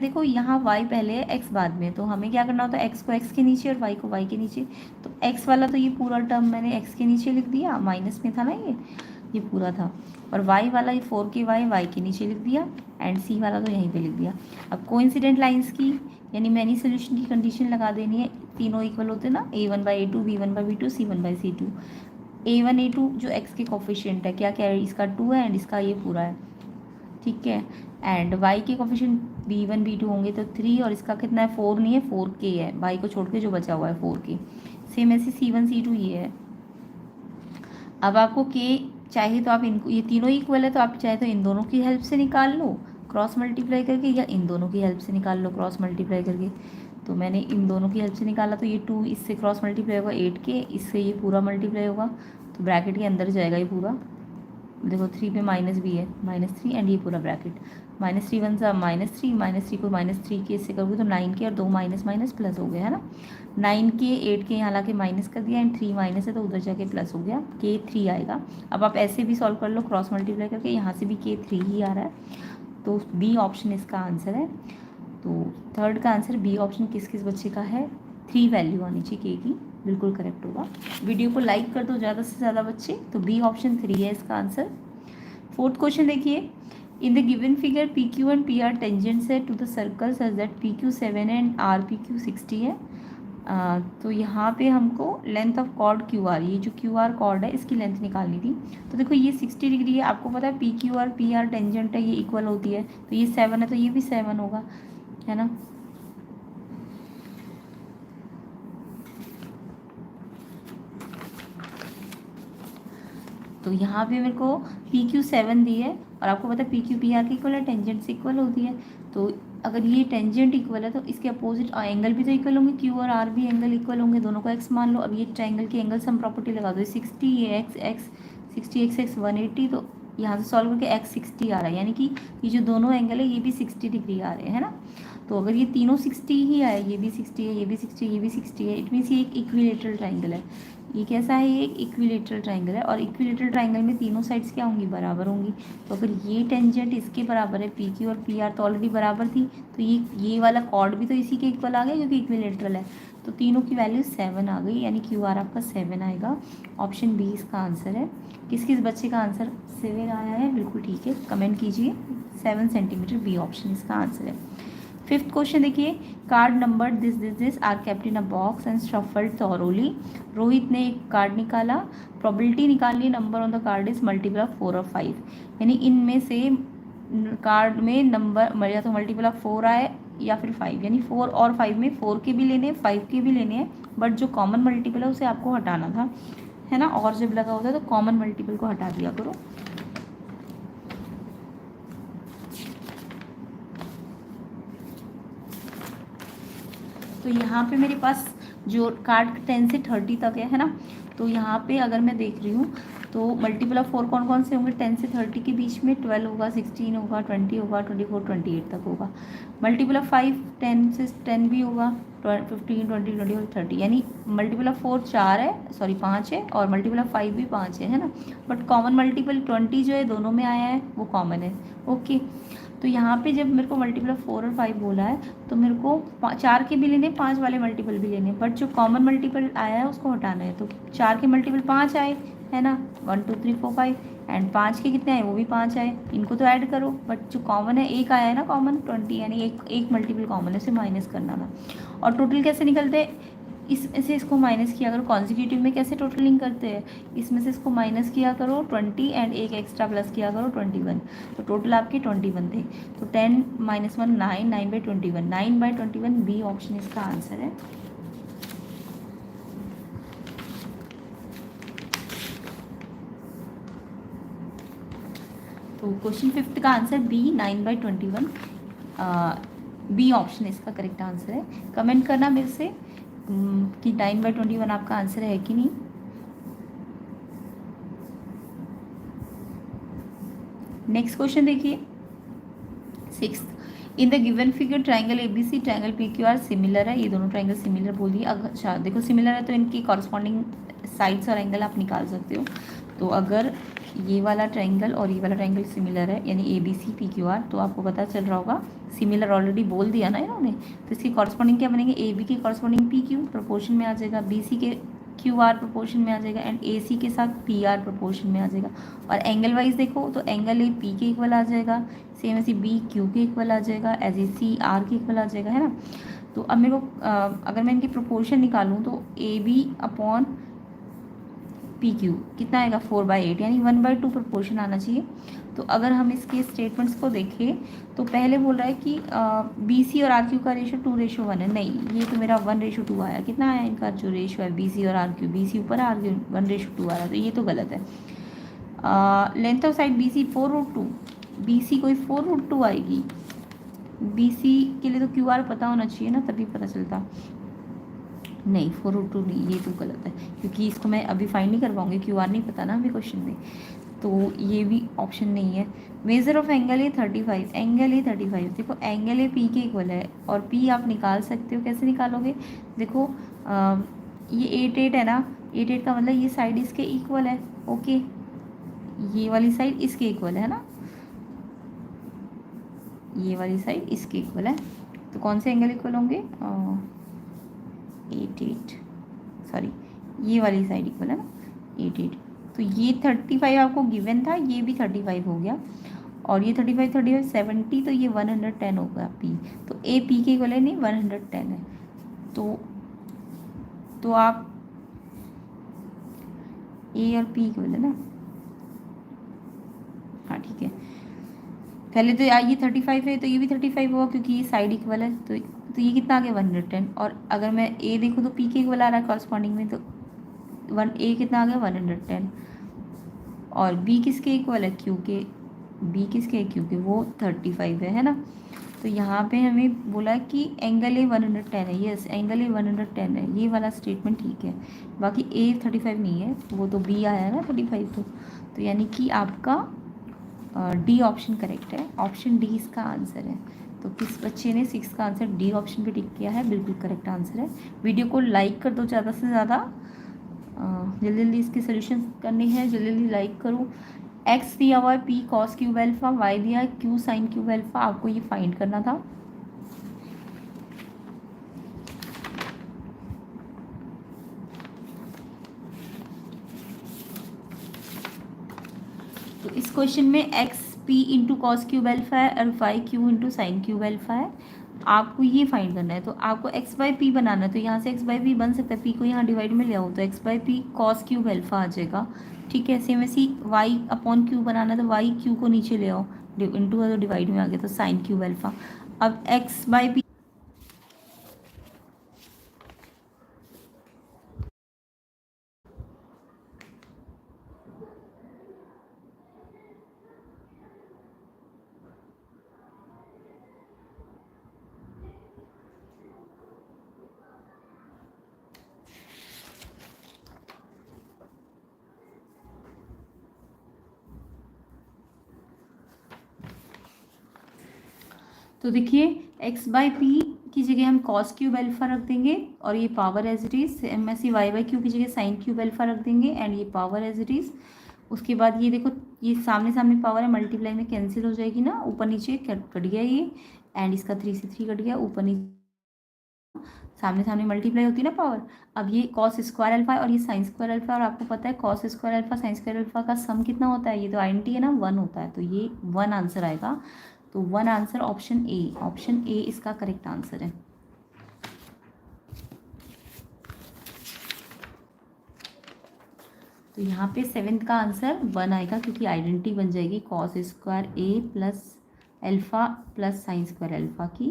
देखो यहाँ y पहले है x बाद में, तो हमें क्या करना होता है x को x के नीचे और y को y के नीचे। तो x वाला तो ये पूरा टर्म मैंने x के नीचे लिख दिया, माइनस में था ना ये पूरा था। और y वाला ये 4 के y के नीचे लिख दिया, एंड c वाला तो यहीं पे लिख दिया। अब कोइंसिडेंट लाइंस की यानी मैनी सोल्यूशन की कंडीशन लगा देनी है, तीनों इक्वल होते हैं ना, a1/a2 b1/b2 c1/c2। a1 a2 जो x के कोफिशिएंट है, क्या क्या है, इसका 2 है एंड इसका ये पूरा है, ठीक है। एंड y के कोफिशिएंट b1 b2 होंगे तो 3, और इसका कितना है 4 नहीं है 4k है, y को छोड़ के जो बचा हुआ है 4k। सेम ऐसे c1 c2 ये है। अब आपको k चाहिए तो आप इनको, ये तीनों इक्वल है तो आप चाहे तो इन दोनों की हेल्प से निकाल लो क्रॉस मल्टीप्लाई करके, या इन दोनों की हेल्प से निकाल लो क्रॉस मल्टीप्लाई करके। तो मैंने इन दोनों की हेल्प से निकाला, तो ये 2 इससे क्रॉस मल्टीप्लाई होगा 8k, इससे ये पूरा मल्टीप्लाई होगा, तो ब्रैकेट के अंदर जाएगा ये पूरा। देखो 3 पे माइनस भी है, -3 एंड ये पूरा ब्रैकेट, -3 वन सा -3, -3 को -3 के इससे करोगे तो 9k, और 2 माइनस माइनस प्लस हो गया है ना, 9k 8k यहाँ ला के माइनस कर दिया, एंड 3 माइनस है तो उधर जाके प्लस हो गया, k 3 आएगा। अब आप ऐसे भी सॉल्व कर लो क्रॉस मल्टीप्लाई करके, यहाँ से भी k 3 ही आ रहा है, तो बी ऑप्शन इसका आंसर है। तो थर्ड का आंसर बी ऑप्शन किस किस बच्चे का है, 3 वैल्यू आनी चाहिए k की, बिल्कुल करेक्ट होगा। वीडियो को लाइक कर दो ज़्यादा से ज़्यादा बच्चे, तो बी ऑप्शन 3 है इसका आंसर। फोर्थ क्वेश्चन देखिए, in the given figure P Q and P R tangents है to the circle such that P Q 7 and R P Q 60 है। तो यहाँ पे हमको length of chord Q R, ये जो क्यू आर कॉर्ड है इसकी लेंथ निकालनी थी। तो देखो ये 60 डिग्री है, आपको पता है P Q R P R tangent है, ये इक्वल होती है, तो ये 7 है तो ये भी 7 होगा, है ना। तो यहाँ पे मेरे को पी क्यू 7 दी है, और आपको पता है पी क्यू पी आर की इक्वल है, टेंजेंट से इक्वल होती है। तो अगर ये टेंजेंट इक्वल है तो इसके अपोजिट एंगल भी तो इक्वल होंगे, क्यू और आर भी एंगल इक्वल होंगे, दोनों को एक्स मान लो। अब ये ट्रायंगल की एंगल सम प्रॉपर्टी लगा दो, 60 ये एक्स एक्स 60 एक्स एक्स 180, तो यहाँ से सॉल्व करके एक्स 60 आ रहा है, यानी कि ये जो दोनों एंगल है ये भी 60 डिग्री आ रहे हैं, है ना। तो अगर ये तीनों 60 ही आए, ये भी 60 है, ये भी 60 है, ये भी 60 है, इट मीन्स ये एक इक्विलेटरल ट्रायंगल है। ये कैसा है, ये एक इक्विलेटरल ट्रायंगल है, और इक्विलेटरल ट्रायंगल में तीनों साइड्स क्या होंगी, बराबर होंगी। तो अगर ये टेंजेंट इसके बराबर है, पी क्यू और पी आर तो ऑलरेडी बराबर थी, तो ये वाला कॉर्ड भी तो इसी के इक्वल आ गया क्योंकि इक्विलेटरल है। तो तीनों की वैल्यू 7 आ गई, यानी क्यू आर आपका 7 आएगा। ऑप्शन बी इसका आंसर है। किस किस बच्चे का आंसर 7 आया है, बिल्कुल ठीक है, कमेंट कीजिए। 7 सेंटीमीटर, बी ऑप्शन इसका आंसर है। फिफ्थ क्वेश्चन देखिए, card number this are kept in a box and shuffled thoroughly. Rohit ने एक कार्ड निकाला, प्रोबेबिलिटी निकालनी है number on the card is multiple of 4 और 5, यानी इनमें से कार्ड में नंबर या तो मल्टीपल ऑफ 4 आए या फिर 5, यानी 4 और 5 में 4 के भी लेने हैं 5 के भी लेने हैं, बट जो कॉमन मल्टीपल है उसे आपको हटाना था, है ना। और जब लगा होता है तो कॉमन मल्टीपल को हटा दिया करो। तो यहाँ पे मेरे पास जो कार्ड 10 से 30 तक है ना, तो यहाँ पे अगर मैं देख रही हूँ तो मल्टीपल ऑफ 4 कौन कौन से होंगे, 10 से 30 के बीच में 12 होगा, 16 होगा, 20 होगा, 24 28 तक होगा। मल्टीपल ऑफ 5 10 से 10 भी होगा, 15 20 20 और 30, यानी मल्टीपल ऑफ 4 4 है, सॉरी 5 है, और मल्टीपल ऑफ 5 भी 5 है ना। बट कॉमन मल्टीपल 20 जो है दोनों में आया है वो कॉमन है, ओके। तो यहाँ पे जब मेरे को मल्टीपल ऑफ 4 और 5 बोला है तो मेरे को 4 के भी लेने, 5 वाले मल्टीपल भी लेने, बट जो कॉमन मल्टीपल आया है उसको हटाना है। तो 4 के मल्टीपल 5 आए, है ना, 1 2 3 4 5, एंड 5 के कितने आए, वो भी 5 आए, इनको तो ऐड करो। बट जो कॉमन है एक आया है ना कॉमन 20, यानी एक मल्टीपल कॉमन है, उसे माइनस करना था। और टोटल कैसे निकलते हैं, इसमें से इसको माइनस किया करो। कॉन्जिक्यूटिव में कैसे टोटलिंग करते हैं, इसमें से इसको माइनस किया करो 20 एंड एक एक्स्ट्रा प्लस किया करो 21, तो टोटल आपके 21 थे। तो 10 - 1 9, 9/21, 9/21 बी ऑप्शन इसका आंसर है। तो क्वेश्चन 5 का आंसर बी 9/21, बी ऑप्शन इसका करेक्ट आंसर है। कमेंट करना मेरे से कि 9/21 आपका आंसर है कि नहीं। नेक्स्ट क्वेश्चन देखिए, 6th, in the given figure triangle ABC triangle PQR similar है, ये दोनों ट्राइंगल सिमिलर बोल दिए। अच्छा देखो सिमिलर है तो इनकी कॉरस्पॉन्डिंग साइड्स और एंगल आप निकाल सकते हो। तो अगर ये वाला ट्रायंगल और ये वाला ट्रायंगल सिमिलर है, यानी A B C P Q R, तो आपको पता चल रहा होगा, सिमिलर ऑलरेडी बोल दिया ना इन्होंने, तो इसकी कॉरस्पॉन्डिंग क्या बनेंगे, ए बी के कॉरस्पॉन्डिंग पी क्यू प्रोपोर्शन में आ जाएगा, बी सी के क्यू आर प्रोपोर्शन में आ जाएगा, एंड ए सी के साथ पी आर प्रोपोर्शन में आ जाएगा। और एंगल वाइज देखो तो एंगल ए पी के इक्वल आ जाएगा, सेम ऐसे बी क्यू के इक्वल आ जाएगा, एज ए सी आर के इक्वल आ जाएगा, है ना। तो अब मेरे को अगर मैं इनकी प्रोपोर्शन निकालूँ तो A B upon P Q कितना आएगा 4/8, यानी 1/2 प्रोपोर्शन आना चाहिए। तो अगर हम इसके स्टेटमेंट्स को देखें तो पहले बोल रहा है कि बी सी और आर क्यू का रेशो 2:1 है, नहीं ये तो मेरा 1:2 आया, कितना आया इनका जो रेशो है बी सी और आर क्यू, बी सी ऊपर आर क्यू 1:2 आ रहा है, तो ये तो गलत है। Length of side B C 4√2, B C कोई 4√2 आएगी, बी सी के लिए तो क्यू आर पता होना चाहिए ना, तभी पता चलता, नहीं 4√2 नहीं, ये तो गलत है, क्योंकि इसको मैं अभी फाइंड नहीं कर पाऊंगी, क्यू आर नहीं पता ना अभी क्वेश्चन में, तो ये भी ऑप्शन नहीं है। Measure of angle A 35, angle A 35, देखो एंगल ए पी के इक्वल है, और पी आप निकाल सकते हो, कैसे निकालोगे, देखो ये 8 है ना, 8 का मतलब ये साइड इसके इक्वल है, ओके, ये वाली साइड इसके इक्वल है ना, ये वाली साइड इसके इक्वल है, तो कौन से एंगल इक्वल होंगे, 8 सॉरी, ये वाली साइड इक्वल है ना 8, तो ये 35 आपको गिवन था, ये भी 35 हो गया, और ये 35 70, तो ये 110 होगा पी, तो ए पी के इक्वल है, नहीं 110 है, तो आप ए और पी इक्वल है ना, हाँ ठीक है, पहले तो ये 35 है तो ये भी 35 होगा, क्योंकि ये साइड इक्वल है, तो ये कितना आ गया 110, और अगर मैं ए देखूँ तो पी के इक्वल आ रहा है कॉरस्पॉन्डिंग में, तो ए कितना आ गया 110, और बी किसके इक्वल है, क्यू के, बी किसके है, क्यू के, वो 35 है ना। तो यहाँ पे हमें बोला कि एंगल ए 110 है, यस एंगल ए 110 है, ये वाला स्टेटमेंट ठीक है, बाकी ए 35 नहीं है, वो तो बी आया है ना 35, तो यानी कि आपका डी ऑप्शन करेक्ट है, ऑप्शन डी इसका आंसर है। तो किस बच्चे ने 6 का आंसर डी ऑप्शन पे टिक किया है, बिल्कुल करेक्ट आंसर है। वीडियो को लाइक कर दो ज़्यादा से ज़्यादा, जल्दी जल्दी इसके सोल्यूशन करने हैं, जल्दी जल्दी लाइक करो। एक्स दिया हुआ है P cos cube alpha, Y दिया है क्यू साइन क्यूब एल्फा, आपको ये फाइंड करना था। तो इस क्वेश्चन में X P into cos cube alpha है और Y Q into sine cube alpha है, आपको ये फाइंड करना है। तो आपको एक्स बाई पी बनाना है, तो यहाँ से एक्स बाई पी बन सकता है, पी को यहाँ डिवाइड में ले आओ तो X by P cos cube alpha आ जाएगा, ठीक है। सेम ऐसी वाई अपॉन क्यू बनाना है, तो वाई क्यू को नीचे ले आओ, इंटू है तो डिवाइड में आ गया, तो साइन क्यूब एल्फा। अब एक्स बाई पी, तो देखिए एक्स बाई पी की जगह हम कॉस क्यूब एल्फा रख देंगे, और ये power as it is, M S C Y by Q की जगह साइन क्यूब एल्फा रख देंगे, एंड ये पावर एज इट इज। उसके बाद ये देखो, ये सामने सामने पावर है, मल्टीप्लाई में कैंसिल हो जाएगी ना, ऊपर नीचे कट गया ये, एंड इसका 3 से 3 कट गया, ऊपर नीचे सामने सामने मल्टीप्लाई होती है ना पावर। अब ये कॉस स्क्वायर अल्फा है और ये साइन स्क्वायर अल्फा, और आपको पता है cos square alpha sine square alpha का सम कितना होता है, ये तो आइडेंटिटी है ना 1 होता है, तो ये 1 आंसर आएगा। तो 1 आंसर ऑप्शन ए, ऑप्शन ए इसका करेक्ट आंसर है। तो यहाँ पे 7th का आंसर 1 आएगा, क्योंकि आइडेंटिटी बन जाएगी cos square A plus alpha plus sine square alpha की,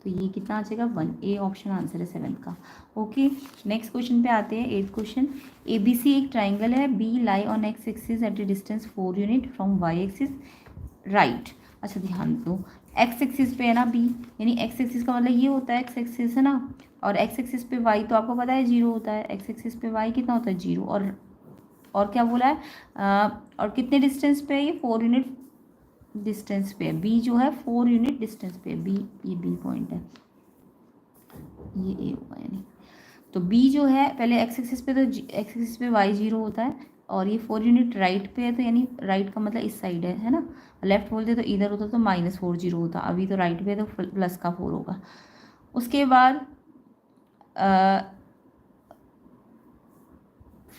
तो ये कितना आ जाएगा 1, ए ऑप्शन आंसर है 7th का। ओके, नेक्स्ट क्वेश्चन पे आते हैं। 8th क्वेश्चन, ए बी सी एक ट्राइंगल है, B lie on X axis at a distance 4 unit from Y axis right. अच्छा ध्यान दो, एक्स एक्सिस पे है ना बी, यानी एक्स एक्सिस का मतलब ये होता है एक्स एक्सिस है ना, और एक्स एक्सिस पे वाई तो आपको पता है 0 होता है, एक्स एक्सिस पे वाई कितना होता है 0, और क्या बोला है और कितने डिस्टेंस पे है, ये 4 यूनिट डिस्टेंस पे है, बी जो है 4 यूनिट डिस्टेंस पे है, बी ये बी पॉइंट है, ये ए होगा यानी। तो बी जो है पहले एक्स एक्सिस पे, तो एक्स एक्सिस पे वाई 0 होता है, और ये 4 यूनिट राइट पे है, तो यानी राइट का मतलब इस साइड है ना। लेफ्ट बोलते तो इधर होता तो -40 होता, अभी तो राइट पे है तो प्लस का 4 होगा। उसके बाद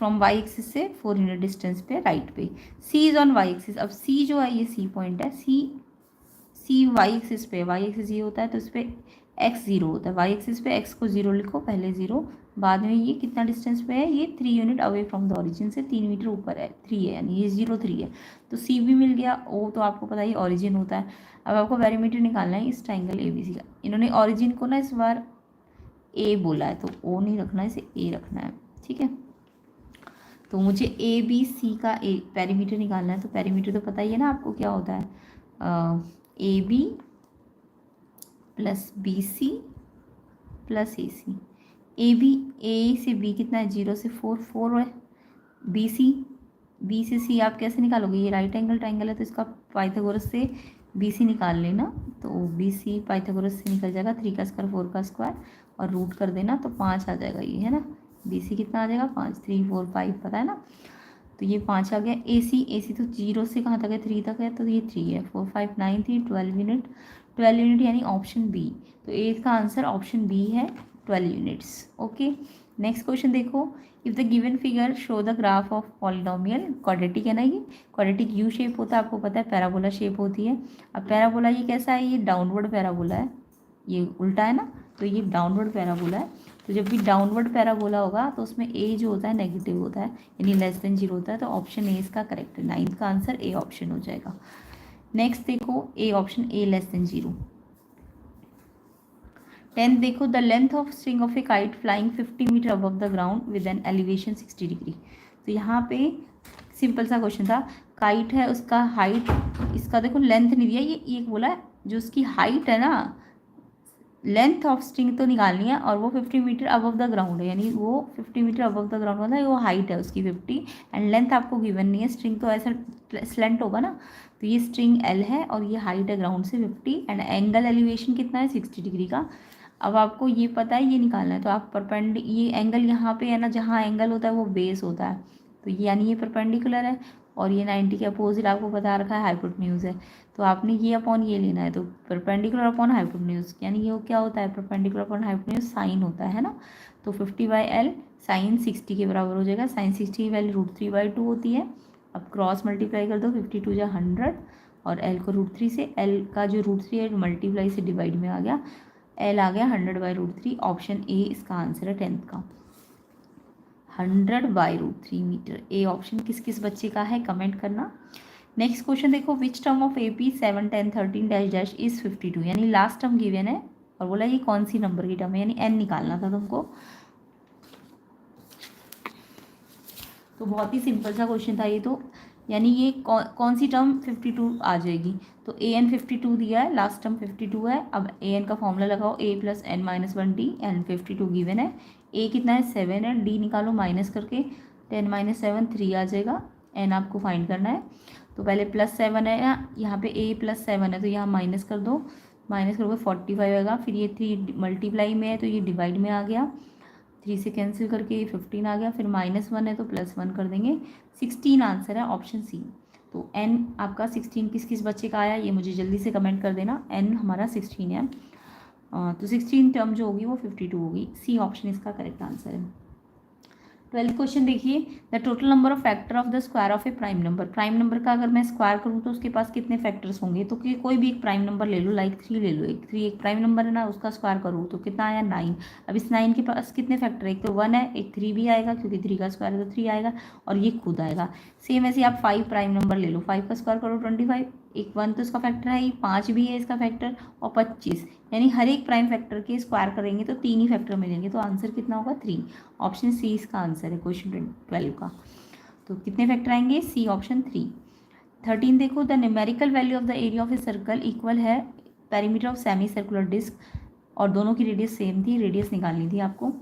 फ्रॉम वाई एक्सिस से 4 यूनिट डिस्टेंस पे राइट पे, सी इज ऑन वाई एक्सिस। अब सी जो है ये सी पॉइंट है, सी वाई एक्सिस पे, वाई एक्सिस ये होता है तो इस पर एक्स 0 होता है, वाई एक्सिस पे एक्स को 0 लिखो, पहले 0, बाद में ये कितना डिस्टेंस पे है, ये 3 unit away from the origin से 3 मीटर ऊपर है, 3 है, यानी ये 0 3 है। तो सी भी मिल गया, ओ तो आपको पता ही ओरिजिन होता है। अब आपको पेरीमीटर निकालना है इस ट्राइंगल ए बी सी का। इन्होंने ओरिजिन को ना इस बार ए बोला है, तो ओ नहीं रखना है, इसे ए रखना है, ठीक है। तो मुझे ए बी सी का ए पेरीमीटर निकालना है, तो पेरीमीटर तो पता ही है ना आपको क्या होता है, A B plus B C plus A C. A B, A से बी कितना है, 0 से 4 4 है। बी सी, बी से सी आप कैसे निकालोगे, ये राइट एंगल ट्राइंगल है तो इसका पाइथागोरस से बी सी निकाल लेना, तो बी सी पाइथागोरस से निकल जाएगा, 3 का स्क्वायर 4 का स्क्वायर और रूट कर देना तो 5 आ जाएगा, ये है ना। बी सी कितना आ जाएगा 5, 3 4 5 पता है ना, तो ये 5 आ गया। ए सी तो 0 से कहाँ तक है, 3 तक है, तो ये 3 है, 4 5 9 3 12 यूनिट, 12 यूनिट यानी ऑप्शन बी। तो ए का आंसर ऑप्शन बी है, 12 यूनिट्स। ओके, नेक्स्ट क्वेश्चन देखो, if the given figure show the graph of polynomial, quadratic है ना, ये क्वाड्रेटिक यू शेप होता है, आपको पता है, पैराबोला शेप होती है। अब पैराबोला ये कैसा है, ये डाउनवर्ड पैराबोला है, ये उल्टा है ना, तो ये डाउनवर्ड पैराबोला है। तो जब भी डाउनवर्ड पैराबोला होगा तो उसमें ए जो होता है नेगेटिव होता है, यानी लेस देन 0 होता है, तो ऑप्शन ए इसका करेक्ट है, 9th का आंसर ए ऑप्शन हो जाएगा। नेक्स्ट देखो, A option A less than 0। 10th देखो, the length of string of a kite flying 50 metre above the ground with an elevation 60 degree. तो यहाँ पे सिंपल सा क्वेश्चन था, काइट है उसका हाइट, इसका देखो लेंथ नहीं दिया, ये बोला है जो उसकी हाइट है ना, लेंथ ऑफ स्ट्रिंग तो निकालनी है, और वो 50 मीटर अबव द ग्राउंड है, यानी वो 50 मीटर अबव द ग्राउंड होता है, वो हाइट है उसकी 50, एंड लेंथ आपको गिवन नहीं है, स्ट्रिंग तो ऐसा स्लेंट होगा ना, तो ये स्ट्रिंग एल है और ये हाइट है ग्राउंड से 50, एंड एंगल एलिवेशन कितना है 60 डिग्री का। अब आपको ये पता है ये निकालना है, तो आप ये एंगल यहाँ पे है ना, जहाँ एंगल होता है वो बेस होता है, तो ये यानी ये परपेंडिकुलर है, और ये 90 के अपोजिट आपको बता रखा है हाइपोटेन्यूज है, तो आपने ये अपॉन ये लेना है, तो परपेंडिकुलर अपॉन हाइपोटेन्यूज, यानी ये क्या होता है, परपेंडिकुलर अपॉन हाइपोटेन्यूज साइन होता है ना, तो 50/L साइन 60 के बराबर हो जाएगा। साइन 60 की वैल्यू √3/2 होती है। अब क्रॉस मल्टीप्लाई कर दो, 52 जा 100 और L को √3 से, L का जो √3 है मल्टीप्लाई से डिवाइड में आ गया, L आ गया 100/√3, ऑप्शन ए इसका आंसर है 10th का, 100/√3 मीटर। ए ऑप्शन किस किस बच्चे का है कमेंट करना। नेक्स्ट क्वेश्चन देखो, which term of AP 7 10 13 dash dash is 52, यानी लास्ट टर्म गिवन है और बोला ये कौन सी नंबर की टर्म है, यानी n निकालना था तुमको। तो बहुत ही सिंपल सा क्वेश्चन था ये तो, यानी ये कौन सी टर्म 52 आ जाएगी, तो an 52 दिया है, लास्ट टर्म 52 है। अब an का फॉर्मूला लगाओ, a + n - 1d, and 52 given है, a कितना है 7 है, d निकालो माइनस करके, 10 - 7 3 आ जाएगा, n आपको फाइंड करना है। तो पहले +7 है ना, यहाँ पे a + 7 है तो यहाँ माइनस कर दो, माइनस करोगे 45 आएगा, फिर ये 3 मल्टीप्लाई में है तो ये डिवाइड में आ गया, 3 से कैंसिल करके ये 15 आ गया, फिर -1 है तो +1 कर देंगे, 16 आंसर है ऑप्शन सी। तो n आपका 16 किस किस बच्चे का आया ये मुझे जल्दी से कमेंट कर देना, n हमारा 16 है, तो 16 टर्म जो होगी वो 52 होगी, सी ऑप्शन इसका करेक्ट आंसर है। 12th क्वेश्चन देखिए, the total number of factor of the square of A prime number. Prime number का अगर मैं स्क्वायर करूँ तो उसके पास कितने फैक्टर्स होंगे, तो कोई भी एक प्राइम नंबर ले लो, लाइक 3 ले लो, 3 एक प्राइम नंबर है ना, उसका स्क्वायर करूँ तो कितना आया 9। अब इस 9 के पास कितने फैक्टर, एक तो 1 है, एक 3 भी आएगा क्योंकि 3 का स्क्वायर है तो 3 आएगा, और ये खुद आएगा। सेम ऐसे आप 5 प्राइम नंबर ले लो, 5 का स्क्वायर करो 25, एक 1 तो इसका फैक्टर है ही, 5 भी है इसका फैक्टर, और 25, यानी हर एक प्राइम फैक्टर के स्क्वायर करेंगे तो 3 ही फैक्टर मिलेंगे, तो आंसर कितना होगा 3, ऑप्शन सी इसका आंसर है क्वेश्चन 12 का। तो कितने फैक्टर आएंगे, सी ऑप्शन 3। 13 देखो, the numerical value of the area of a circle equal है perimeter of semi circular disc, और दोनों की रेडियस सेम थी, रेडियस निकालनी थी आपको।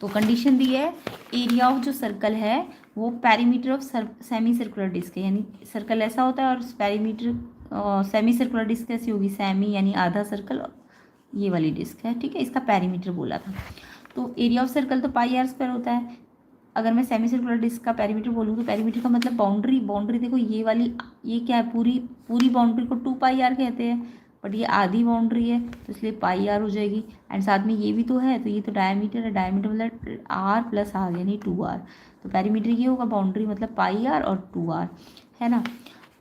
तो कंडीशन दी है, एरिया ऑफ जो सर्कल है वो perimeter of semi circular disc है, यानी सर्कल ऐसा होता है और पेरीमीटर सेमी सर्कुलर डिस्क कैसी होगी, सेमी यानी आधा सर्कल, ये वाली डिस्क है, ठीक है, इसका पेरीमीटर बोला था। तो एरिया ऑफ सर्कल तो πr² होता है, अगर मैं सेमी सर्कुलर डिस्क का पेरीमीटर बोलूँ तो पेरीमीटर का मतलब बाउंड्री, बाउंड्री देखो ये वाली, ये क्या है, पूरी पूरी बाउंड्री को 2πr कहते हैं, बट ये आधी बाउंड्री है तो इसलिए πr हो जाएगी। एंड साथ में ये भी तो है, तो ये तो डायमीटर है, डायमीटर मतलब r+r यानी 2r। तो पेरीमीटर ये होगा, बाउंड्री मतलब πr और 2r, है ना।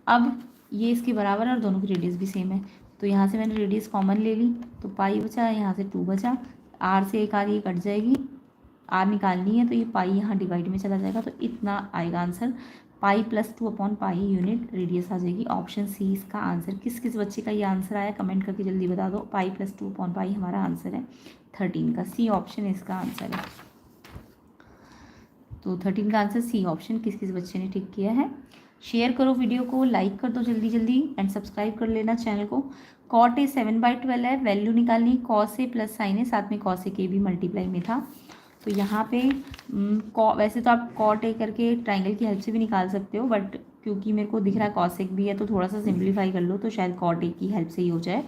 अब ये इसके बराबर है और दोनों की रेडियस भी सेम है, तो यहाँ से मैंने रेडियस कॉमन ले ली तो पाई बचा, यहाँ से 2 बचा, r से एक r ये कट जाएगी, r निकालनी है तो ये पाई यहाँ डिवाइड में चला जाएगा, तो इतना आएगा आंसर, π+2/π यूनिट रेडियस आ जाएगी। ऑप्शन सी इसका आंसर। किस किस बच्चे का ये आंसर आया कमेंट करके जल्दी बता दो। π+2/π हमारा आंसर है 13 का, सी ऑप्शन इसका आंसर है। तो 13 का आंसर सी ऑप्शन। किस किस बच्चे ने टिक किया है शेयर करो वीडियो को, लाइक कर दो जल्दी जल्दी एंड सब्सक्राइब कर लेना चैनल को। कॉट ए 7/12 है, वैल्यू निकालनी, कॉस ए प्लस साइन है, साथ में कॉस ए के भी मल्टीप्लाई में था। तो यहाँ पे वैसे तो आप कॉट ए करके ट्राइंगल की हेल्प से भी निकाल सकते हो, बट क्योंकि मेरे को दिख रहा है कॉसेक भी है तो थोड़ा सा सिंप्लीफाई कर लो, तो शायद कॉट ए की हेल्प से ही हो जाए।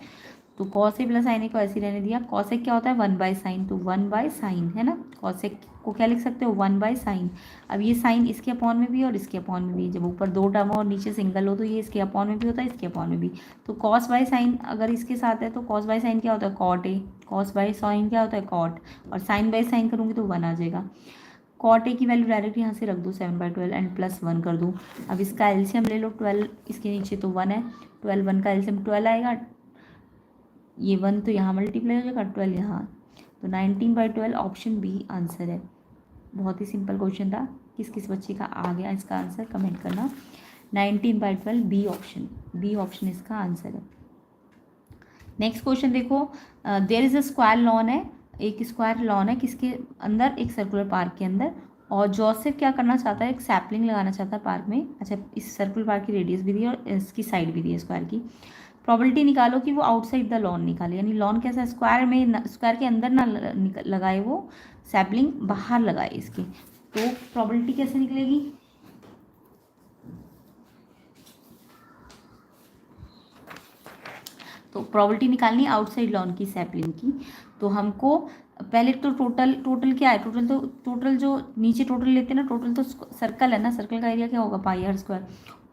तो कॉस ए प्लस साइन ए को ऐसे रहने दिया। कॉसेक क्या होता है 1/sin, तो 1/sin है ना, कॉसेक को क्या लिख सकते हो 1/sin। अब ये साइन इसके अपॉन में भी और इसके अपॉन में भी, जब ऊपर 2 टर्म हो और नीचे सिंगल हो तो ये इसके अपॉन में भी होता है, इसके अपॉन में भी। तो cos/sin अगर इसके साथ है तो cos/sin क्या होता है cot ए, cos/sin क्या होता है cot, और sin/sin करूँगी तो 1 आ जाएगा। कॉट ए की वैल्यू डायरेक्ट यहाँ से रख दो 7/12 एंड +1 कर दो। अब इसका एलसीएम ले लो, 12 इसके नीचे तो 1 है, 12 1 का एलसीएम 12 आएगा, ये 1 तो यहाँ मल्टीप्लाई हो जाएगा, 12 यहाँ, तो 19/12 ऑप्शन बी आंसर है। बहुत ही सिंपल क्वेश्चन था। किस किस बच्चे का आ गया इसका आंसर कमेंट करना। 19/12 बी ऑप्शन, बी ऑप्शन इसका आंसर है। नेक्स्ट क्वेश्चन देखो, there is a square lawn है, एक स्क्वायर लॉन है किसके अंदर, एक सर्कुलर पार्क के अंदर, और जोसेफ क्या करना चाहता है, एक सैपलिंग लगाना चाहता है पार्क में। अच्छा, इस सर्कुलर पार्क की रेडियस भी दी है और इसकी साइड भी दी है स्क्वायर की। प्रॉबिलिटी निकालो कि वो आउटसाइड द लॉन निकाले, यानी लॉन कैसा है, स्क्वायर में, स्क्वायर के अंदर ना लगाए वो सैपलिंग, बाहर लगाए इसके। तो प्रॉबिलिटी कैसे निकलेगी, तो प्रॉबिलिटी निकालनी है आउटसाइड लॉन की सैपलिंग की। तो हमको पहले तो टोटल क्या है, टोटल जो नीचे टोटल लेते हैं ना, टोटल तो सर्कल है ना, सर्कल का एरिया क्या होगा πr²,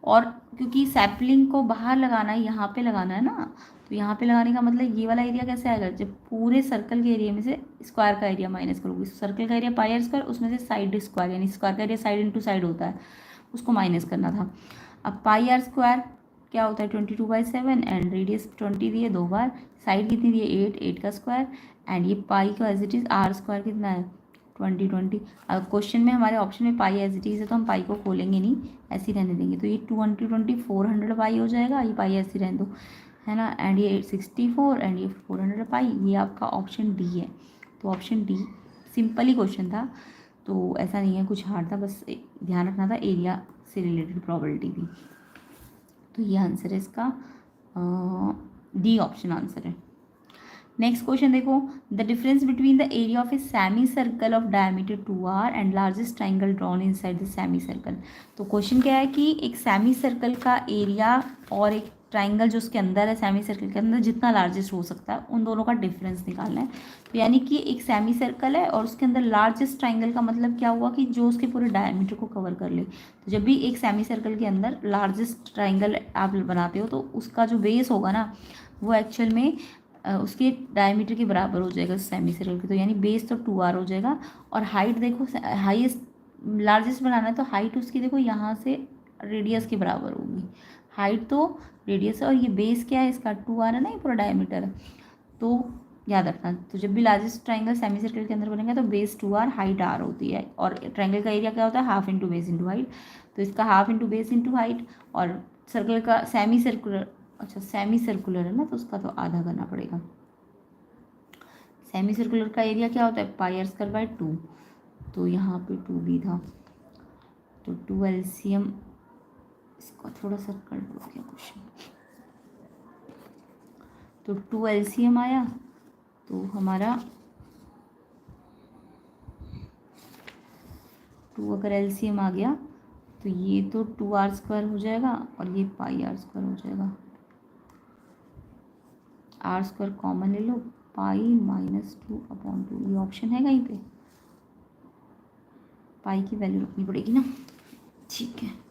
और क्योंकि सैपलिंग को बाहर लगाना है, यहाँ पे लगाना है ना, तो यहाँ पे लगाने का मतलब ये वाला एरिया कैसे आएगा, जब पूरे सर्कल के एरिया में से स्क्वायर का एरिया माइनस करोगे, सर्कल का एरिया πr², उसमें से साइड स्क्वायर यानी स्क्वायर का एरिया साइड इंटू साइड होता है, उसको माइनस करना था। अब πr² क्या होता है 22/7 एंड रेडियस 20 दिए 2 बार, साइड कितनी दी है 8 का स्क्वायर, एंड ये पाई का एज इट इज़ r² कितना है 20। अब क्वेश्चन में हमारे ऑप्शन में पाई एज इट इज़ है तो हम पाई को खोलेंगे नहीं, ऐसे ही रहने देंगे, तो ये 20 400 पाई हो जाएगा, ये पाई ऐसे रहने दो, है ना, एंड ये 64 एंड ये 400 पाई, ये आपका ऑप्शन डी है। तो ऑप्शन डी, सिंपल ही क्वेश्चन था, तो ऐसा नहीं है कुछ हार्ड था, बस ध्यान रखना था एरिया से रिलेटेड प्रॉबिलिटी थी। तो ये आंसर है इसका, डी ऑप्शन आंसर है। नेक्स्ट क्वेश्चन देखो, the difference between the area of a semi circle of diameter 2r and largest triangle drawn inside the semi circle. तो क्वेश्चन क्या है कि एक सेमी सर्कल का एरिया और एक ट्राइंगल जो उसके अंदर है, सेमी सर्कल के अंदर जितना लार्जेस्ट हो सकता है, उन दोनों का डिफरेंस निकालना है। तो यानी कि एक सेमी सर्कल है और उसके अंदर लार्जेस्ट ट्राइंगल का मतलब क्या हुआ कि जो उसके पूरे डायमीटर को कवर कर ले। तो जब भी एक सेमी सर्कल के अंदर लार्जेस्ट ट्राइंगल आप बनाते हो तो उसका जो बेस होगा ना, वो एक्चुअल में उसके डायमीटर के बराबर हो जाएगा सेमी सर्कल के, तो यानी बेस तो 2r हो जाएगा। और हाइट देखो, हाईएस्ट लार्जेस्ट बनाना है तो हाइट उसकी देखो यहाँ से रेडियस के बराबर होगी, हाइट तो रेडियस है, और ये बेस क्या है इसका 2r है ना, ये पूरा डायमीटर है, तो याद रखना। तो जब भी लार्जेस्ट ट्राइंगल सेमी सर्कल के अंदर बनेगा तो बेस 2r हाइट r होती है, और ट्राइंगल का एरिया क्या होता है half into base into height, तो इसका half into base into height, और सर्कल का सेमी सर्कुलर, अच्छा सेमी सर्कुलर है ना तो उसका तो आधा करना पड़ेगा। सेमी सर्कुलर का एरिया क्या होता है πr²/2, तो यहाँ पे 2 भी था, तो 2 एलसीएम, इसका थोड़ा सा कर दो क्या क्वेश्चन, तो 2 एलसीएम आया, तो हमारा 2 अगर एलसीएम आ गया तो ये तो 2r² हो जाएगा और ये πr² हो जाएगा, r² कॉमन ले लो, पाई -2/2, ये ऑप्शन है कहीं पे, पाई की वैल्यू रखनी पड़ेगी ना, ठीक है।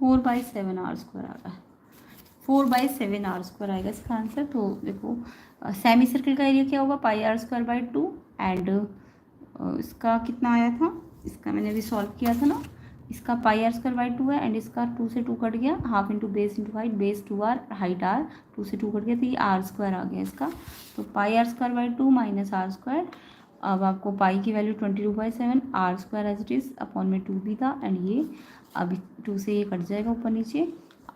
Four by seven R square आ रहा है, 4/7 आर स्क्वायर आएगा इसका आंसर। तो देखो सेमी सर्कल का एरिया क्या होगा, पाई आर स्क्वायर बाई 2 एंड इसका कितना आया था, इसका मैंने अभी सॉल्व किया था ना, इसका पाई आर स्क्वायर बाई 2 है एंड इसका 2 से 2 कट गया, half into base into height, base 2 R, height R, 2 से 2 कट गया तो ये आर स्क्वायर आ गया इसका। तो pi R square by 2 minus R square, अब आपको पाई की value 22/7, R square as it is upon में 2 भी था एंड ये अभी 2 से ये कट जाएगा ऊपर नीचे,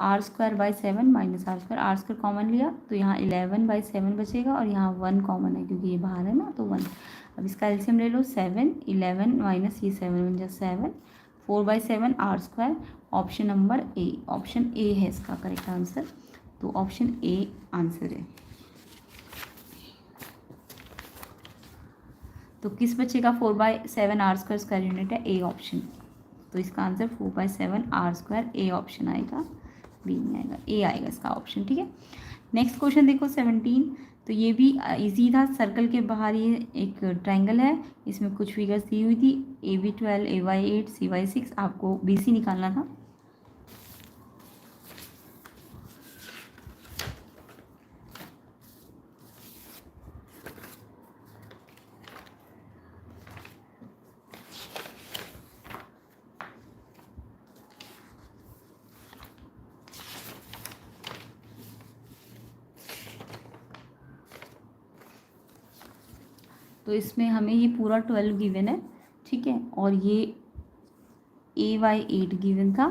R square by 7 minus R square common लिया तो यहाँ 11/7 बचेगा और यहाँ 1 कॉमन है क्योंकि ये बाहर है ना तो 1। अब इसका एलसीएम ले लो, 7 11 माइनस ये 7 बन जाए 7, 4/7 R square. Option number A, option A है इसका करेक्ट आंसर, तो ऑप्शन ए आंसर है। तो किस बच्चे का 4/7 आर स्क्वायर स्क्वायर यूनिट है, ए ऑप्शन। तो इसका answer 4/7 R square A option आएगा, बी नहीं आएगा, ए आएगा इसका ऑप्शन, ठीक है। नेक्स्ट क्वेश्चन देखो 17, तो ये भी इजी था। सर्कल के बाहर ये एक ट्रायंगल है, इसमें कुछ फिगर्स दी हुई थी, AB12 AY8 CY6, आपको BC निकालना था। तो इसमें हमें ये पूरा 12 गिवन है, ठीक है, और ये AY8 गिवन था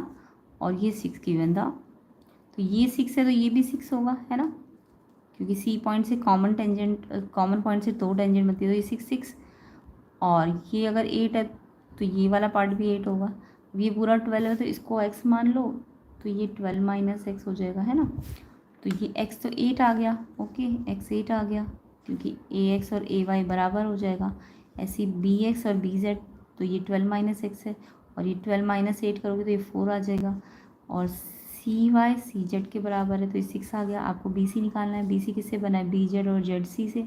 और ये 6 गिवन था। तो ये 6 है तो ये भी 6 होगा, है ना, क्योंकि C पॉइंट से कॉमन पॉइंट से 2 टेंजेंट बनती है तो ये 6 और ये अगर 8 है तो ये वाला पार्ट भी 8 होगा। ये पूरा 12 है तो इसको x मान लो, तो ये 12 माइनस एक्स हो जाएगा, है ना। तो ये x तो 8 आ गया, ओके, x 8 आ गया क्योंकि ax और ay बराबर हो जाएगा। ऐसे bx और bz, तो ये 12 माइनस एक्स है और ये 12 माइनस 8 करोगे तो ये 4 आ जाएगा और cy cz के बराबर है तो ये 6 आ गया। आपको bc निकालना है, bc किससे बना है, bz और zc से,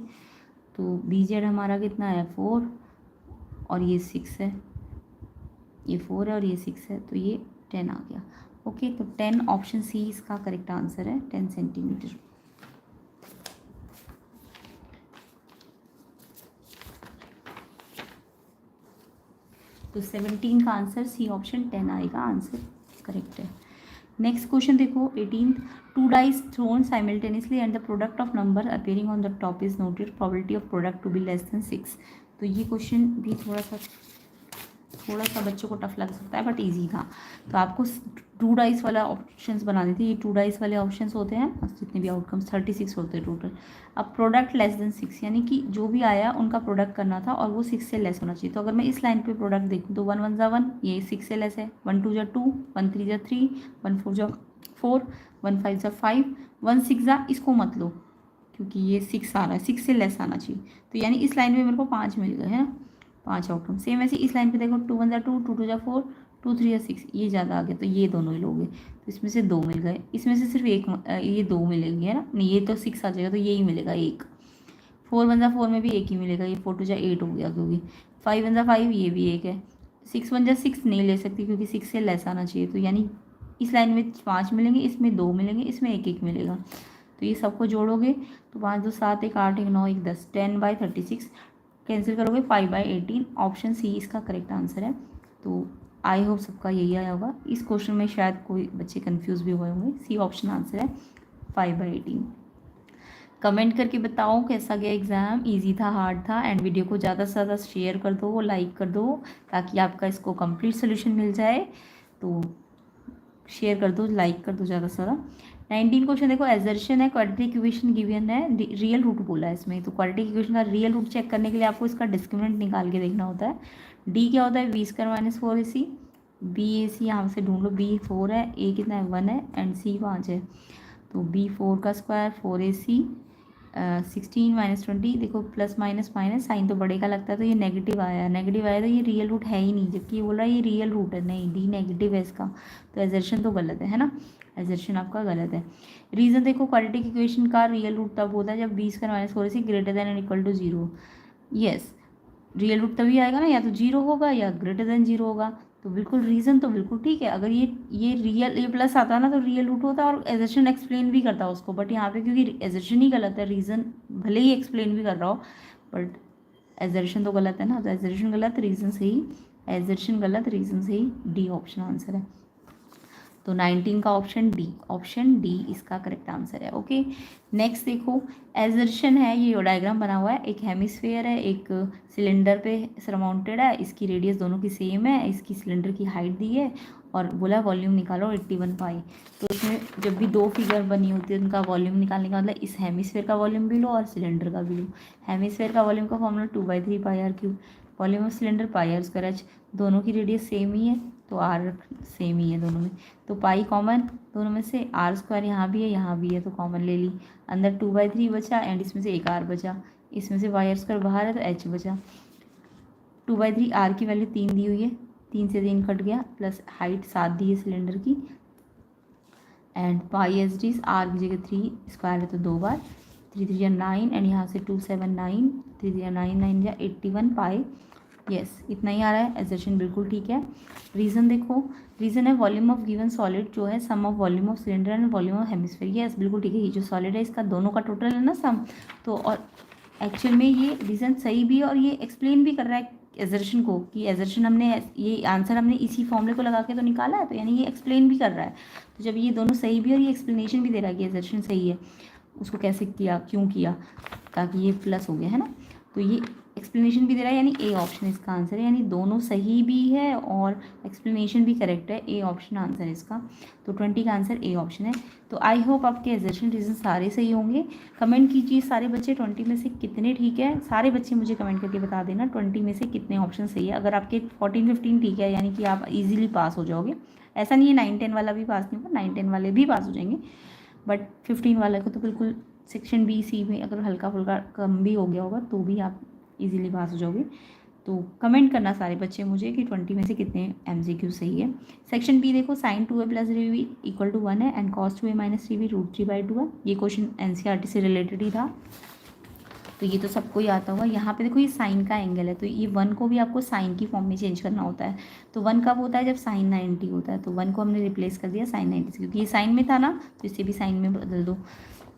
तो bz हमारा कितना है 4 और ये 6 है, ये 4 है और ये 6 है तो ये 10 आ गया, ओके। तो 10 ऑप्शन सी इसका करेक्ट आंसर है, 10 सेंटीमीटर। तो 17 का आंसर सी ऑप्शन 10 आएगा, आंसर करेक्ट है। नेक्स्ट क्वेश्चन देखो 18, 2 dice thrown simultaneously and the product of number appearing on the top is noted, probability of product to be less than 6। तो ये question भी थोड़ा सा बच्चों को टफ लग सकता है बट इजी था। तो आपको 2 डाइस वाला ऑप्शंस बनाने थे, ये 2 डाइस वाले ऑप्शंस होते हैं, जितने भी आउटकम्स 36 होते हैं टोटल। अब प्रोडक्ट लेस देन 6 यानी कि जो भी आया उनका प्रोडक्ट करना था और वो 6 से लेस होना चाहिए। तो अगर मैं इस लाइन पे प्रोडक्ट देखूँ तो 1 1 1 ये 6 से लेस है, 1 2 2 1 3 3 1 4 4 1 5 5 1 6 इसको मत लो क्योंकि ये 6 आ रहा है, 6 से लेस आना चाहिए। तो यानी इस लाइन में मेरे को 5 मिल गए, है ना, 5 आउटकम। सेम ऐसे इस लाइन पे देखो 2 1 2 2 2 4 2 3 6, ये ज़्यादा आ गया तो ये दोनों ही लोगे, तो इसमें से 2 मिल गए, इसमें से सिर्फ एक ये 2 मिलेंगे, है ना, नहीं ये तो 6 आ जाएगा तो यही मिलेगा एक। 4 1 4 में भी एक ही मिलेगा, ये 4 2 8 हो गया क्योंकि 5 1 5 ये भी एक है, 6 1 6 नहीं ले सकती क्योंकि 6 से लेस आना चाहिए। तो यानी इस लाइन में 5 मिलेंगे, इसमें 2 मिलेंगे, इसमें एक एक मिलेगा। तो ये सबको जोड़ोगे तो 5 2 7 1 8 1 9 1 10 10/36 कैंसिल करोगे 5/18, ऑप्शन सी इसका करेक्ट आंसर है। तो आई होप सबका यही आया होगा। इस क्वेश्चन में शायद कोई बच्चे कंफ्यूज भी हुए होंगे। सी ऑप्शन आंसर है 5/18। कमेंट करके बताओ कैसा गया एग्ज़ाम, इजी था, हार्ड था। एंड वीडियो को ज़्यादा से ज़्यादा शेयर कर दो, लाइक कर दो, ताकि आपका इसको कंप्लीट सोल्यूशन मिल जाए। तो शेयर कर दो, लाइक कर दो ज़्यादा से ज़्यादा। 19 क्वेश्चन देखो, एजर्शन है, क्वाड्रेटिक इक्वेशन गिवन है, रियल रूट बोला है इसमें। तो क्वाड्रेटिक इक्वेशन का रियल रूट चेक करने के लिए आपको इसका डिस्क्रिमिनेंट निकाल के देखना होता है। डी क्या होता है, B square minus 4ac। B A C यहाँ से ढूंढ लो, बी 4 है, ए कितना है 1 है, एंड सी 5 है। तो बी 4 का स्क्वायर 4ac, 16 माइनस 20, देखो प्लस माइनस माइनस साइन तो बड़े का लगता है, तो ये नेगेटिव आया, नेगेटिव आया तो ये रियल रूट है ही नहीं, जबकि ये बोल रहा है ये रियल रूट है, नहीं डी नेगेटिव है इसका। तो एजर्शन तो गलत है ना, एजर्शन आपका गलत है। रीज़न देखो, क्वाड्रेटिक इक्वेशन का रियल रूट तब होता है जब B square minus 4ac greater than and equal to 0। Yes, real root तभी आएगा ना, या तो 0 होगा या ग्रेटर देन 0 होगा। तो बिल्कुल रीज़न तो बिल्कुल ठीक है। अगर ये रियल, ये प्लस आता ना तो रियल रूट होता और एजर्शन एक्सप्लेन भी करता उसको। बट यहाँ पे क्योंकि एजर्शन ही गलत है, रीज़न भले ही एक्सप्लेन भी कर रहा हो बट एजर्शन तो गलत है ना। तो एजर्शन गलत, रीज़न सही, एजर्शन गलत, रीज़न सही, डी ऑप्शन आंसर है। तो 19 का ऑप्शन डी इसका करेक्ट आंसर है। ओके, नेक्स्ट देखो, एजर्शन है, ये डायग्राम बना हुआ है, एक हेमिस्फेयर है, एक सिलेंडर पे सरमाउंटेड है, इसकी रेडियस दोनों की सेम है, इसकी सिलेंडर की हाइट दी है और बोला वॉल्यूम निकालो 81 पाई। तो इसमें जब भी दो फिगर बनी होती है उनका वॉल्यूम निकालने का मतलब इस हेमिस्फेयर का वॉल्यूम भी लो और सिलेंडर का भी लो। हेमिस्फेयर का वॉल्यूम का formula 2/3 pi R cube, volume of cylinder pi R square H, दोनों की रेडियस सेम ही है तो आर सेम ही है दोनों में, तो पाई कॉमन दोनों में से, आर स्क्वायर यहाँ भी है तो कॉमन ले ली, अंदर 2/3 बचा एंड इसमें से एक आर बचा, इसमें से वाई आर स्क्वायर बाहर है तो एच बचा। 2/3 आर की वैल्यू 3 दी हुई है, 3 से 3 कट गया, प्लस हाइट 7 दी है सिलेंडर की, and pi H D R की जगह 3 स्क्वायर है तो 2 बार, 3 3 9 एंड यहाँ से 2 7 9, 3 3 9 9 या 81 पाई। यस, इतना ही आ रहा है, एजर्शन बिल्कुल ठीक है। रीज़न देखो, रीज़न है वॉल्यूम ऑफ गिवन सॉलिड जो है sum of volume of cylinder and volume of hemisphere. Yes बिल्कुल ठीक है, ये जो सॉलिड है इसका दोनों का टोटल है ना सम। तो और एक्चुअल में ये रीज़न सही भी है और ये एक्सप्लेन भी कर रहा है एजर्शन को, कि एजर्शन हमने ये आंसर हमने इसी फॉर्मूले को लगा के तो निकाला है, तो यानी ये एक्सप्लेन भी कर रहा है। तो जब ये दोनों सही भी और ये एक्सप्लेनेशन भी दे रहा है कि एजर्शन सही है, उसको कैसे किया, क्यों किया, ताकि ये प्लस हो गया है ना, तो ये एक्सप्लेनेशन भी दे रहा है, यानी ए ऑप्शन इसका आंसर है, यानी दोनों सही भी है और एक्सप्लेनेशन भी करेक्ट है, ए ऑप्शन आंसर है इसका। तो 20 का आंसर ए ऑप्शन है। तो आई होप आपके एजर्शन रीजन सारे सही होंगे। कमेंट कीजिए सारे बच्चे 20 में से कितने ठीक है, सारे बच्चे मुझे कमेंट करके बता देना 20 में से कितने ऑप्शन सही है। अगर आपके 14-15 ठीक है यानी कि आप इजीली पास हो जाओगे। ऐसा नहीं है 9-10 वाला भी पास नहीं होगा, 9-10 वाले भी पास हो जाएंगे, बट 15 वाले को तो बिल्कुल सेक्शन बी सी में अगर हल्का फुल्का कम भी हो गया होगा तो भी आप इजीली पास हो जाओगे। तो कमेंट करना सारे बच्चे मुझे कि 20 में से कितने MCQ सही है। सेक्शन बी देखो, sin 2a + 3b = 1 है एंड cos 2a - 3b √3/2 है। ये क्वेश्चन NCERT से रिलेटेड ही था, तो ये तो सबको ही आता होगा। यहाँ पे देखो ये साइन का एंगल है, तो ये 1 को भी आपको साइन की फॉर्म में चेंज करना होता है। तो 1 कब होता है, जब साइन 90 होता है, तो 1 को हमने रिप्लेस कर दिया साइन 90 से, क्योंकि ये साइन में था ना, तो इसे भी साइन में बदल दो।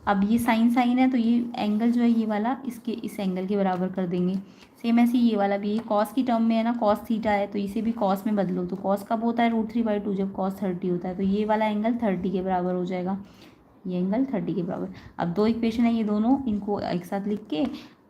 अब ये साइन है तो ये एंगल जो है ये वाला इसके इस एंगल के बराबर कर देंगे। सेम ऐसे ये वाला भी, ये कॉस की टर्म में है ना, कॉस थीटा है तो इसे भी कॉस में बदलो, तो कॉस कब होता है √3/2 जब कॉस 30 होता है, तो ये वाला एंगल 30 के बराबर हो जाएगा, ये एंगल 30 के बराबर। अब दो इक्वेशन है ये दोनों, इनको एक साथ लिख के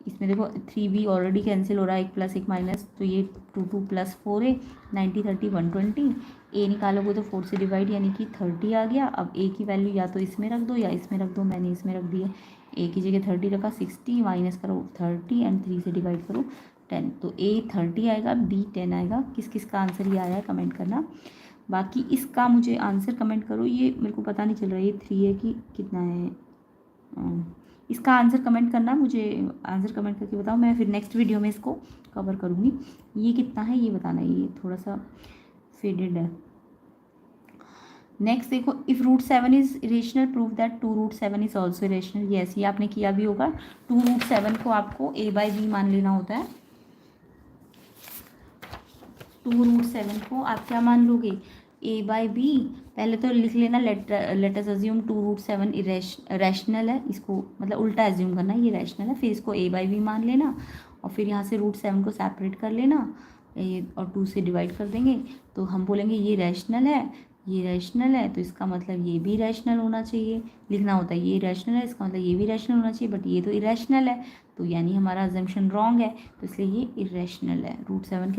इसमें देखो 3b ऑलरेडी कैंसिल हो रहा है, 1 + 1 माइनस, तो ये 2 2 + 4a 90 30 120, ए निकालोगे तो 4 से डिवाइड यानी कि 30 आ गया। अब ए की वैल्यू या तो इसमें रख दो या इसमें रख दो, मैंने इसमें रख दिया, ए की जगह 30 रखा, 60 माइनस करो 30 एंड 3 से डिवाइड करो 10, तो ए 30 आएगा, बी 10 आएगा। किस किस का आंसर ये आया है कमेंट करना, बाकी इसका मुझे आंसर कमेंट करो, ये मेरे को पता नहीं चल रहा है ये 3 है कि कितना है। इसका आंसर कमेंट करना, मुझे आंसर कमेंट करके बताओ, मैं फिर नेक्स्ट वीडियो में इसको कवर करूँगी। ये कितना है ये बताना, ये थोड़ा सा फेडेड है। नेक्स्ट देखो, if √7 is irrational prove that 2√7 is also irrational. Yes, ये आपने किया भी होगा। 2√7 को आपको a/b मान लेना होता है। 2√7 को आप क्या मान लोगे, a/b। पहले तो लिख लेना, लेट अस अज्यूम 2√7 रैशनल है, इसको मतलब उल्टा एज्यूम करना, ये रैशनल है, फिर इसको a/b मान लेना और फिर यहाँ से √7 को सेपरेट कर लेना और 2 से डिवाइड कर देंगे तो हम बोलेंगे ये रैशनल है, ये रैशनल है, तो इसका मतलब ये भी रैशनल होना चाहिए। लिखना होता है ये रैशनल है, इसका मतलब ये भी रैशनल होना चाहिए, बट ये तो इरेशनल है, तो यानी हमारा अजम्पशन रॉन्ग है, तो इसलिए ये इरेशनल है। √7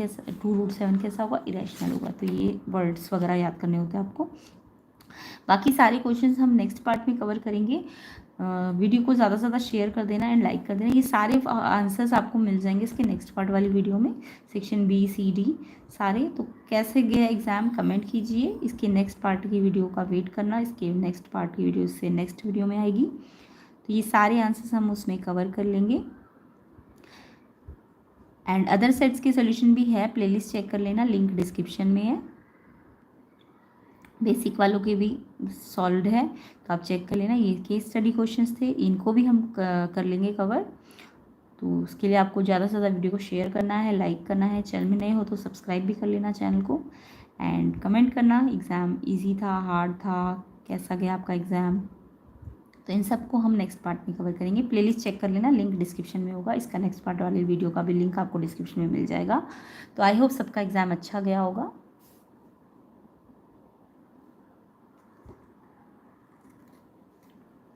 कैसा होगा? इरेशनल होगा। तो ये वर्ड्स वगैरह याद करने होते हैं आपको। बाकी सारे क्वेश्चंस हम नेक्स्ट पार्ट में कवर करेंगे। वीडियो को ज़्यादा से ज़्यादा शेयर कर देना एंड लाइक कर देना। ये सारे आंसर्स आपको मिल जाएंगे इसके नेक्स्ट पार्ट वाली वीडियो में, सेक्शन बी सी डी सारे। तो कैसे गया एग्ज़ाम कमेंट कीजिए। इसके नेक्स्ट पार्ट की वीडियो का वेट करना, इसके नेक्स्ट पार्ट की वीडियो इससे नेक्स्ट वीडियो में आएगी। तो ये सारे आंसर्स हम उसमें कवर कर लेंगे। एंड अदर सेट्स के सोल्यूशन भी है, प्लेलिस्ट चेक कर लेना, लिंक डिस्क्रिप्शन में है। बेसिक वालों के भी सॉल्व है, तो आप चेक कर लेना। ये केस स्टडी क्वेश्चंस थे, इनको भी हम कर लेंगे कवर। तो उसके लिए आपको ज़्यादा से ज़्यादा वीडियो को शेयर करना है, लाइक करना है। चैनल में नए हो तो सब्सक्राइब भी कर लेना चैनल को, एंड कमेंट करना एग्ज़ाम ईजी था, हार्ड था, कैसा गया आपका एग्ज़ाम। तो इन सबको हम नेक्स्ट पार्ट में कवर करेंगे। प्लेलिस्ट चेक कर लेना, लिंक डिस्क्रिप्शन में होगा। इसका नेक्स्ट पार्ट वाली वीडियो का भी लिंक आपको डिस्क्रिप्शन में मिल जाएगा। तो आई होप सबका एग्ज़ाम अच्छा गया होगा।